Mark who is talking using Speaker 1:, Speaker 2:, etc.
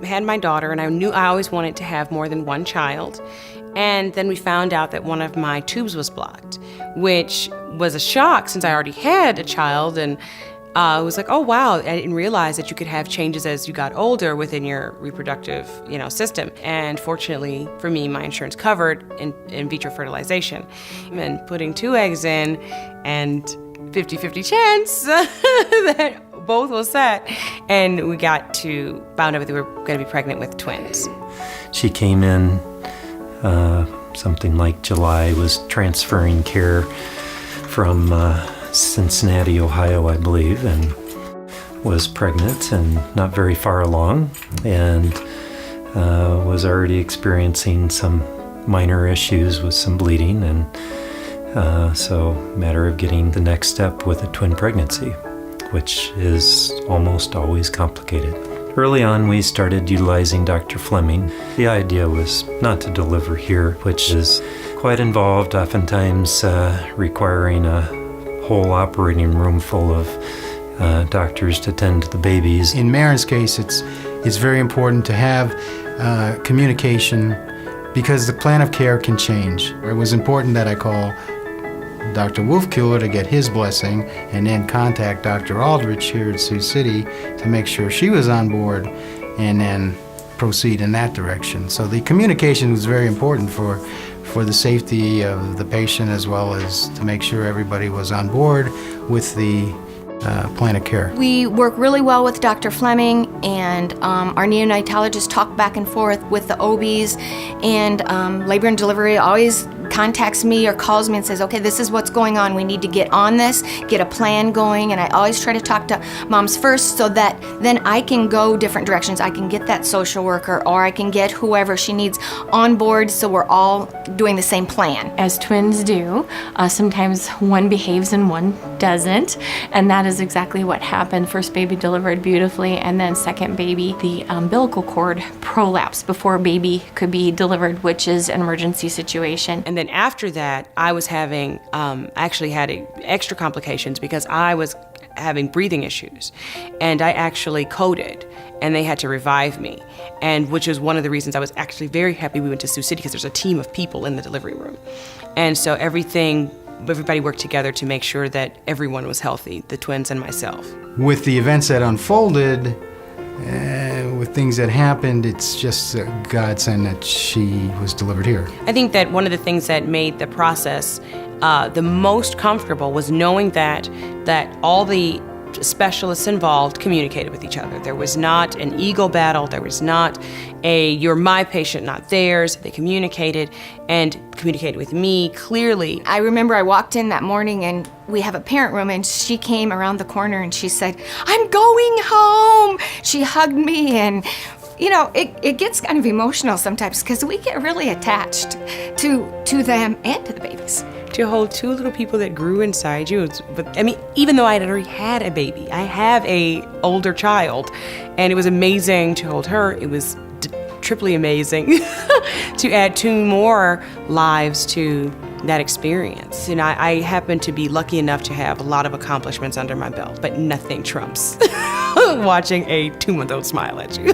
Speaker 1: had my daughter, and I knew I always wanted to have more than one child. And then we found out that one of my tubes was blocked, which was a shock since I already had a child. And it was like, oh, wow, I didn't realize that you could have changes as you got older within your reproductive, system. And fortunately for me, my insurance covered in vitro fertilization. And putting 2 eggs in and 50-50 chance that both was set. And we found out that we were going to be pregnant with twins.
Speaker 2: She came in something like July, was transferring care from Cincinnati, Ohio, I believe, and was pregnant and not very far along, and was already experiencing some minor issues with some bleeding, and so matter of getting the next step with a twin pregnancy, which is almost always complicated. Early on, we started utilizing Dr. Fleming. The idea was not to deliver here, which is quite involved, oftentimes requiring a whole operating room full of doctors to tend to the babies.
Speaker 3: In Merrin's case, it's very important to have communication because the plan of care can change. It was important that I call Dr. Wulfekuhler to get his blessing and then contact Dr. Aldrich here at Sioux City to make sure she was on board and then proceed in that direction. So the communication was very important for the safety of the patient as well as to make sure everybody was on board with the plan of care.
Speaker 4: We work really well with Dr. Fleming, and our neonatologist talk back and forth with the OBs, and labor and delivery always contacts me or calls me and says, okay, this is what's going on. We need to get on this, get a plan going, and I always try to talk to moms first so that then I can go different directions. I can get that social worker or I can get whoever she needs on board so we're all doing the same plan.
Speaker 5: As twins do, sometimes one behaves and one doesn't, and that is exactly what happened. First baby delivered beautifully, and then second baby, the umbilical cord prolapsed before baby could be delivered, which is an emergency situation.
Speaker 1: And then after that, I was having, actually had extra complications because I was having breathing issues. And I actually coded, and they had to revive me. And which is one of the reasons I was actually very happy we went to Sioux City, because there's a team of people in the delivery room. And so everybody worked together to make sure that everyone was healthy, the twins and myself.
Speaker 3: With the events that unfolded, with things that happened, it's just a godsend that she was delivered here.
Speaker 1: I think that one of the things that made the process the most comfortable was knowing that all the specialists involved communicated with each other. There was not an ego battle. There was not you're my patient, not theirs. They communicated with me clearly.
Speaker 4: I remember I walked in that morning and we have a parent room, and she came around the corner and she said, I'm going home. She hugged me, and it gets kind of emotional sometimes because we get really attached to them and to the babies.
Speaker 1: To hold 2 little people that grew inside you. Even though I had already had a baby, I have a older child, and it was amazing to hold her. It was triply amazing to add 2 more lives to that experience. I happen to be lucky enough to have a lot of accomplishments under my belt, but nothing trumps watching a 2-month-old smile at you.